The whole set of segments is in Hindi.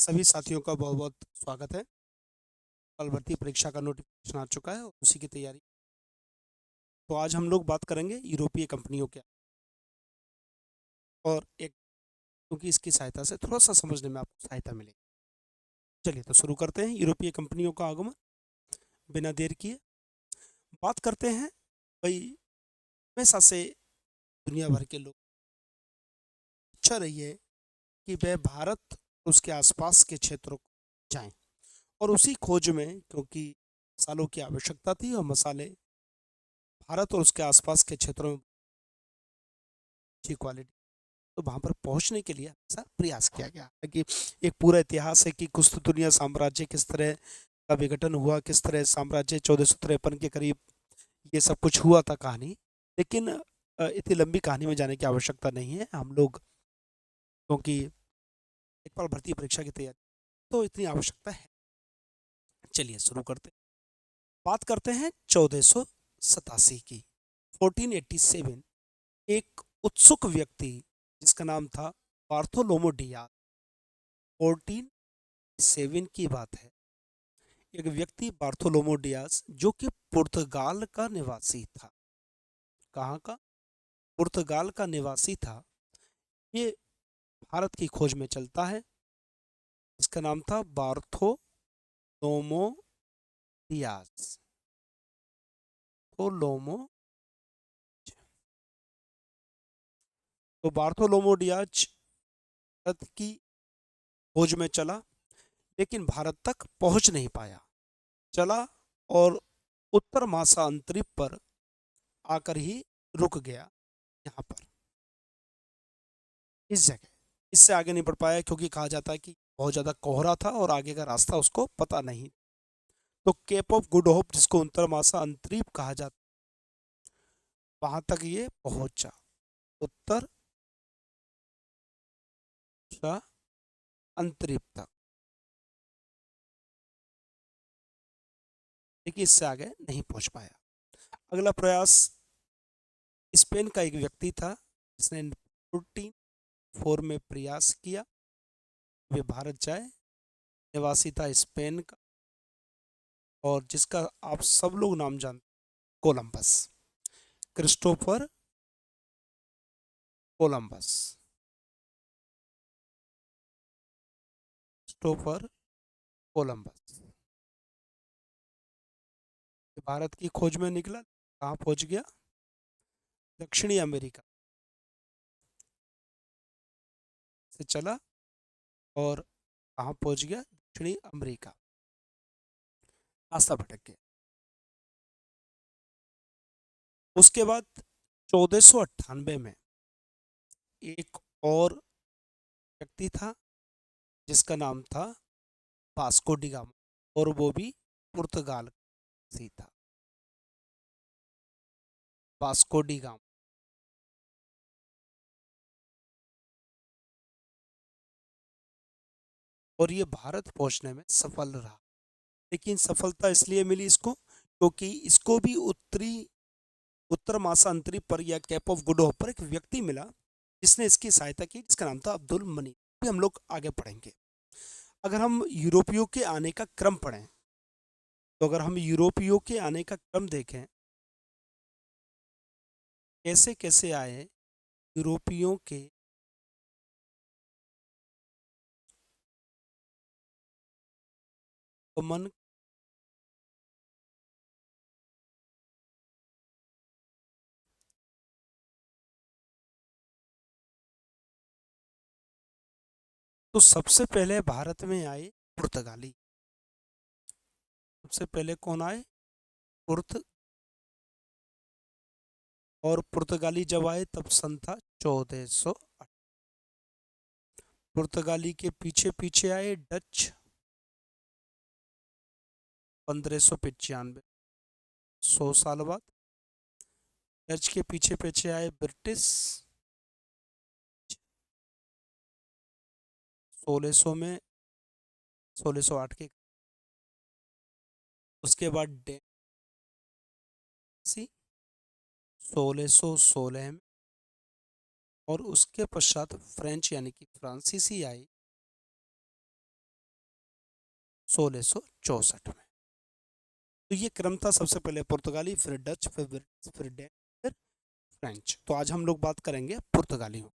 सभी साथियों का बहुत बहुत स्वागत है। कल भर्ती परीक्षा का नोटिफिकेशन आ चुका है और उसी की तैयारी। तो आज हम लोग बात करेंगे यूरोपीय कंपनियों के और एक, क्योंकि इसकी सहायता से थोड़ा सा समझने में आपको सहायता मिलेगी। चलिए तो शुरू करते हैं। यूरोपीय कंपनियों का आगमन। बिना देर किए बात करते हैं। भाई, हमेशा से दुनिया भर के लोग इच्छा रही है कि वह भारत और उसके आसपास के क्षेत्रों को जाएं, और उसी खोज में, क्योंकि मसालों की आवश्यकता थी और मसाले भारत और उसके आसपास के क्षेत्रों में अच्छी क्वालिटी, तो वहां पर पहुंचने के लिए ऐसा प्रयास किया गया है कि एक पूरा इतिहास है कि कुस्तुतुनिया साम्राज्य किस तरह का विघटन हुआ, किस तरह साम्राज्य 1453 के करीब ये सब कुछ हुआ था कहानी। लेकिन इतनी लंबी कहानी में जाने की आवश्यकता नहीं है। हम लोग, क्योंकि एक बार भर्ती परीक्षा की तैयारी, तो इतनी आवश्यकता है। चलिए शुरू करते हैं। बात करते हैं 1487 की। 1487। एक उत्सुक व्यक्ति जिसका नाम था बार्थोलोमो डियाज। 1407 की बात है। एक व्यक्ति बार्थोलोमो डियाज जो कि पुर्तगाल का निवासी था। कहाँ का? पुर्तगाल का निवासी था। ये भारत की खोज में चलता है। इसका नाम था बार्थोलोमो डियाज। लोमो तो बार्थोलोमो डियाज भारत की खोज में चला, लेकिन भारत तक पहुंच नहीं पाया। चला और उत्तर महासांतरिप पर आकर ही रुक गया। यहाँ पर इस जगह इससे आगे नहीं बढ़ पाया, क्योंकि कहा जाता है कि बहुत ज़्यादा कोहरा था और आगे का रास्ता उसको पता नहीं। तो केप ऑफ गुड होप, जिसको उत्तर महासांतरिप कहा जाता, वहां तक ये पहुंचा। उत्तर अंतरिप तक, लेकिन इससे आगे नहीं पहुंच पाया। अगला प्रयास स्पेन का एक व्यक्ति था, जिसने 1404 में प्रयास किया वे भारत जाए। निवासी था स्पेन का, और जिसका आप सब लोग नाम जानते, Columbus. Christopher Columbus. Christopher Columbus Bharat की खोज में निकला। कहाँ पहुंच गया? दक्षिणी अमेरिका से चला और कहाँ पहुंच गया? दक्षिणी अमेरिका। रास्ता भटक गया। उसके बाद 1498 में एक और व्यक्ति था, जिसका नाम था वास्को डी गामा, और वो भी पुर्तगाल से था। Vasco D gamma. और ये भारत पहुंचने में सफल रहा। लेकिन सफलता इसलिए मिली इसको, क्योंकि इसको भी उत्तर महासांतरिप पर या कैप ऑफ गुड होप पर एक व्यक्ति मिला, जिसने इसकी सहायता की, जिसका नाम था अब्दुल मनी। भी हम लोग आगे पढ़ेंगे। अगर हम यूरोपियों के आने का क्रम पढ़ें, तो अगर हम यूरोपियों के आने का क्रम देखें, कैसे कैसे आए यूरोपियों के आगमन, तो सबसे पहले भारत में आए पुर्तगाली। सबसे पहले कौन आए? पुर्त और पुर्तगाली जब आए तब सन था 1400। पुर्तगाली के पीछे पीछे आए डच, 1595, 100 साल बाद। डच के पीछे पीछे आए ब्रिटिश, 1600 में, 1608 के। उसके बाद डेंसी 1616 में, और उसके पश्चात फ्रेंच यानी कि फ्रांसीसी आई 1664 में। तो ये क्रम था, सबसे पहले पुर्तगाली, फिर डच, फिर ब्रिटिश, फिर डेन, फिर फ्रेंच। तो आज हम लोग बात करेंगे पुर्तगालियों।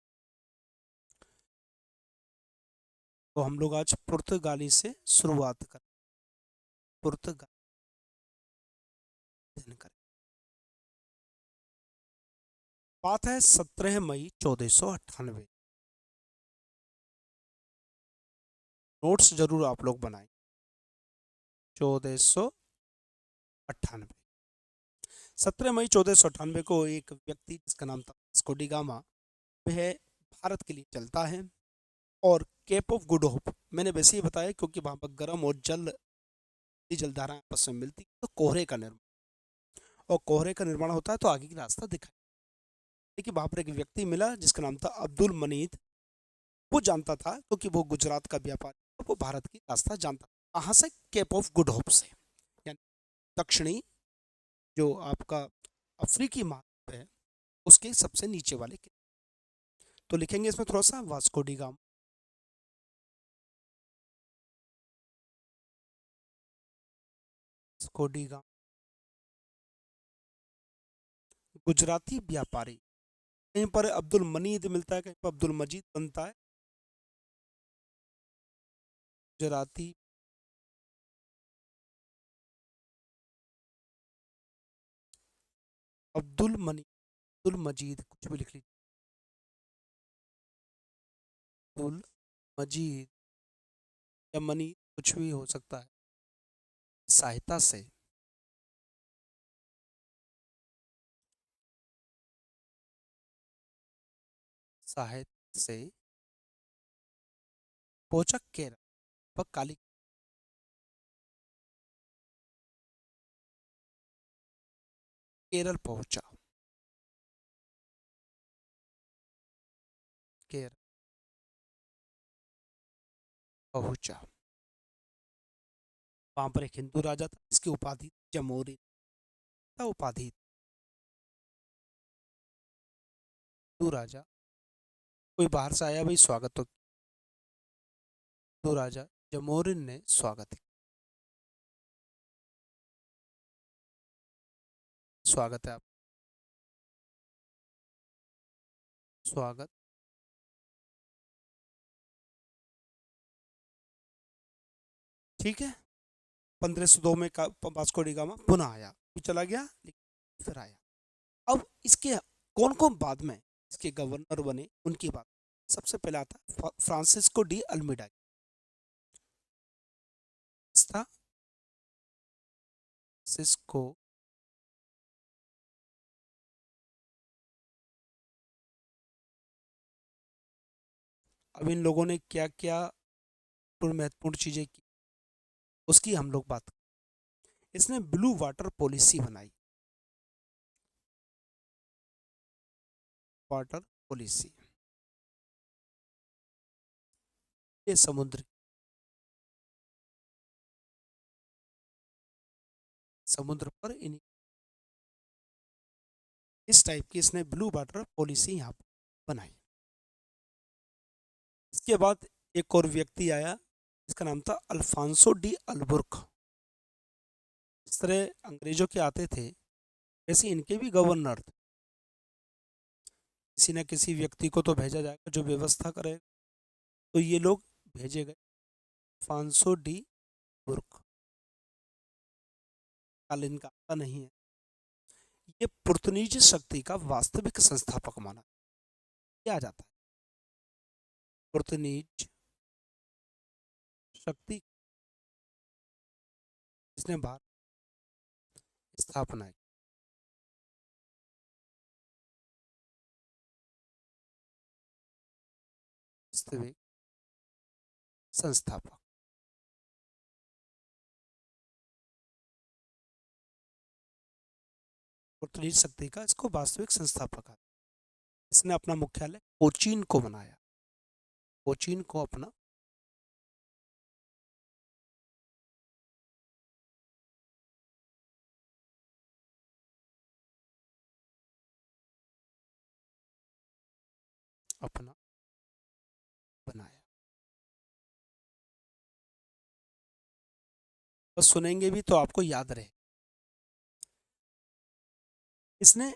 तो हम लोग आज पुर्तगाली से शुरुआत करें, पुर्तगाली करें। बात है 17 मई 1498। नोट्स जरूर आप लोग बनाएं। 1498, 17 मई 1498 को एक व्यक्ति जिसका नाम था वास्को डी गामा, वह भारत के लिए चलता है और केप ऑफ गुड होप, मैंने वैसे ही बताया क्योंकि वहाँ पर गर्म और जलधाराएं आपस में मिलती, तो कोहरे का निर्माण, और कोहरे का निर्माण होता है तो आगे की रास्ता दिखाई। देखिए वहाँ पर एक व्यक्ति मिला जिसका नाम था अब्दुल मनीद। वो जानता था क्योंकि वो गुजरात का व्यापारी, तो वो भारत की रास्ता जानता था। कहाँ से? केप ऑफ गुड होप से, यानी दक्षिणी जो आपका अफ्रीकी महाद्वीप है उसके सबसे नीचे वाले तो लिखेंगे इसमें थोड़ा सा Vasco D gamma. Vasco D gamma Gujarati व्यापारी। कहीं पर अब्दुल मनीद मिलता है, कहीं पर अब्दुल मजीद बनता है। गुजराती अब्दुल मनी, अब्दुल मजीद, कुछ भी लिख लीजिए, अब्दुल मजीद या मनी, कुछ भी हो सकता है। सहायता से, सहायता से पहुंचा केरल पर काली, केरल पहुंचा, केरल पहुंचा। वहां पर एक हिंदू राजा था जिसकी उपाधि जमोरी था, उपाधि हिंदू राजा। कोई बाहर से आया भाई, स्वागत तो हिंदू राजा जमोरिन ने स्वागत किया। स्वागत है आप, स्वागत। ठीक है, 1502 में वास्को डी गामा पुनः आया, फिर चला गया, लेकिन फिर आया। अब इसके कौन कौन बाद में इसके गवर्नर बने उनकी बात। सबसे पहला आता फ्रांसिस्को डी अल्मीडा, था सिस्को। अब इन लोगों ने क्या क्या महत्वपूर्ण चीजें की उसकी हम लोग बात। इसने ब्लू वाटर पॉलिसी बनाई, वाटर पॉलिसी। ये समुद्र, समुद्र पर इस टाइप की इसने ब्लू वाटर पॉलिसी यहाँ पर बनाई। इसके बाद एक और व्यक्ति आया जिसका नाम था अल्फांसो डी अल्बुर्क। इस तरह अंग्रेजों के आते थे वैसे इनके भी गवर्नर थे। किसी न किसी व्यक्ति को तो भेजा जाएगा जो व्यवस्था करे, तो ये लोग भेजे गए। अल्फांसो डी बुर्क, कालीन का आता नहीं है। ये पुर्तनीज शक्ति का वास्तविक संस्थापक माना किया जाता है। पुर्तनीज शक्ति जिसने भारत स्थापना की, वास्तविक संस्थापक। पुर्तनीज शक्ति का इसको वास्तविक संस्थापक है। इसने अपना मुख्यालय कोचीन को बनाया, कोचीन को अपना अपना बनाया। बस सुनेंगे भी तो आपको याद रहे। इसने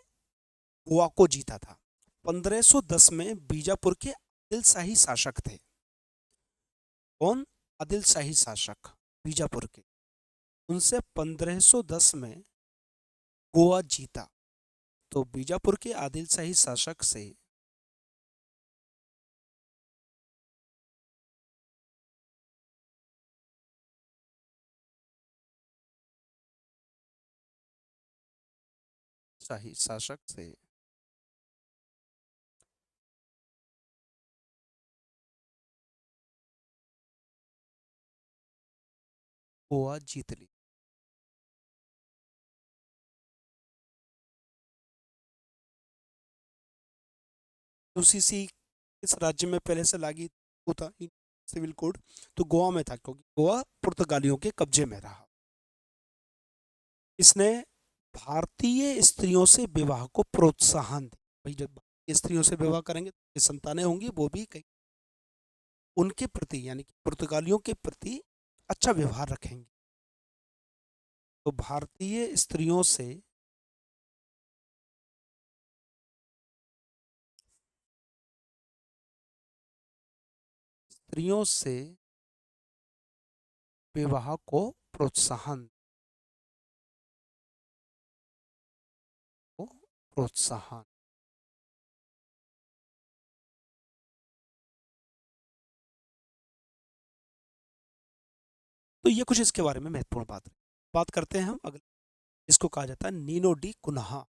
गोवा को जीता था। 1510 में बीजापुर के आदिल शाही शासक थे। कौन? आदिल शाही शासक, बीजापुर के। उनसे 1510 में गोवा जीता। तो बीजापुर के आदिल शाही शासक से शाही शासक से गोवा जीत ली। यूसीसी इस राज्य में पहले से लागू होता सिविल कोड, तो गोवा में था क्योंकि गोवा पुर्तगालियों के कब्जे में रहा। इसने भारतीय स्त्रियों से विवाह को प्रोत्साहन दिया। भाई जब भारतीय स्त्रियों से विवाह करेंगे तो संतानें होंगी, वो भी कहीं उनके प्रति यानी कि पुर्तगालियों के प्रति अच्छा व्यवहार रखेंगे। तो भारतीय स्त्रियों से विवाह को प्रोत्साहन को प्रोत्साहन। तो ये कुछ इसके बारे में महत्वपूर्ण बात करते हैं हम अगले। इसको कहा जाता है नीनो डी कुन्हा।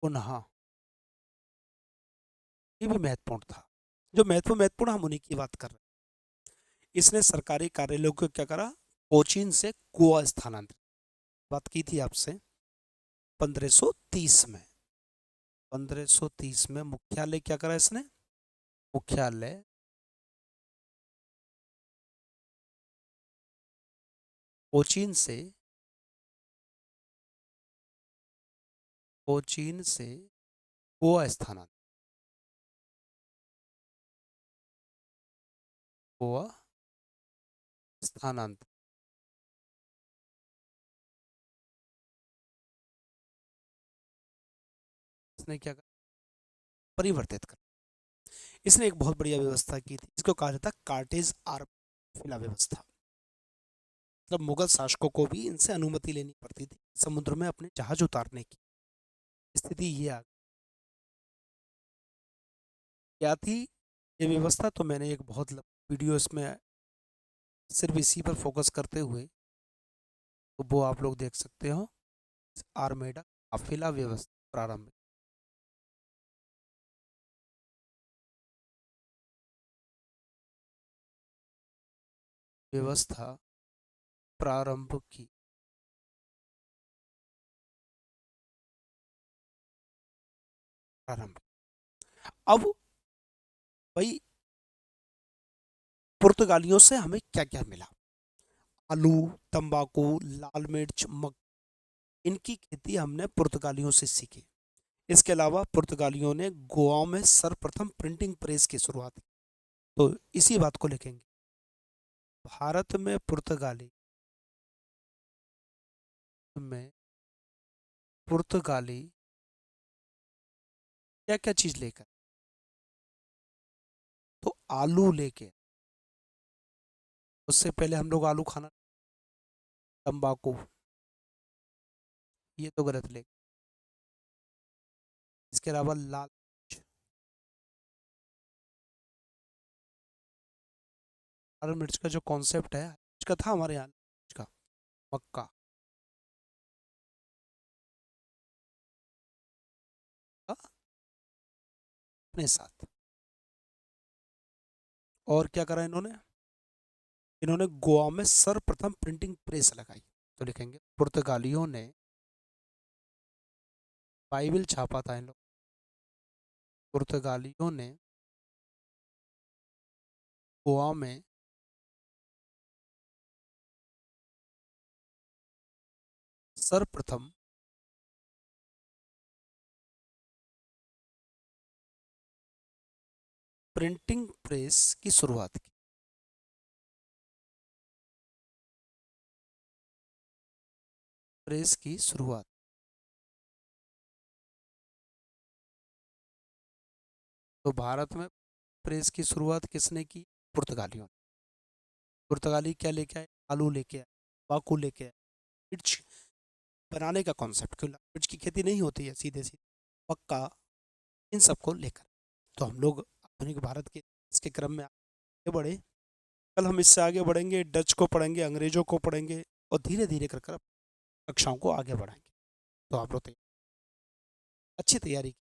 कुन्हा ये भी महत्वपूर्ण था। जो महत्वपूर्ण हम उन्हीं की बात कर रहे हैं। इसने सरकारी कार्यालयों को क्या करा? कोचीन से गोवा स्थानांतरित। बात की थी आपसे 1530 में। 1530 में मुख्यालय क्या करा इसने? मुख्यालय कोचीन से गोवा स्थानांतरित। इसने क्या करा? परिवर्तित कर। इसने एक बहुत बढ़िया व्यवस्था की थी, इसको कहा जाता है कार्टेज आर्फिला व्यवस्था। मतलब मुगल शासकों को भी इनसे अनुमति लेनी पड़ती थी समुद्र में अपने जहाज उतारने की। स्थिति ये आ क्या थी ये व्यवस्था, तो मैंने एक बहुत वीडियो इसमें सिर्फ इसी पर फोकस करते हुए, तो वो आप लोग देख सकते हो। आर्मेडा काफिला व्यवस्था प्रारंभ। व्यवस्था प्रारंभ की। प्रारंभ। अब भाई पुर्तगालियों से हमें क्या क्या मिला? आलू, तंबाकू, लाल मिर्च, मक, इनकी खेती हमने पुर्तगालियों से सीखी। इसके अलावा पुर्तगालियों ने गोवा में सर्वप्रथम प्रिंटिंग प्रेस की शुरुआत की। तो इसी बात को लिखेंगे, भारत में पुर्तगाली क्या क्या चीज लेकर? तो आलू लेके। उससे पहले हम लोग आलू खाना। तंबाकू ये तो गलत लेके। इसके अलावा लाल मिर्च। लाल मिर्च का जो कॉन्सेप्ट है इसका था हमारे यहाँ का मक्का का अपने साथ। और क्या करा इन्होंने? इन्होंने गोवा में सर्वप्रथम प्रिंटिंग प्रेस लगाई। तो लिखेंगे पुर्तगालियों ने बाइबल छापा था इन लोग। पुर्तगालियों ने गोवा में सर्वप्रथम प्रिंटिंग प्रेस की शुरुआत की? प्रेस की शुरुआत। तो भारत में प्रेस की शुरुआत किसने की? पुर्तगालियों ने। पुर्तगाली क्या लेके आए? आलू लेके आए, बाकू लेके आए, मिर्च बनाने का कॉन्सेप्ट, क्यों मिर्च की खेती नहीं होती है सीधे सीधे, पक्का, इन सबको लेकर तो हम लोग आधुनिक भारत के इसके क्रम में आगे बढ़े। कल हम इससे आगे बढ़ेंगे, डच को पढ़ेंगे, अंग्रेजों को पढ़ेंगे, और धीरे धीरे कर कर कक्षाओं को आगे बढ़ाएंगे। तो आप लोग अच्छी तैयारी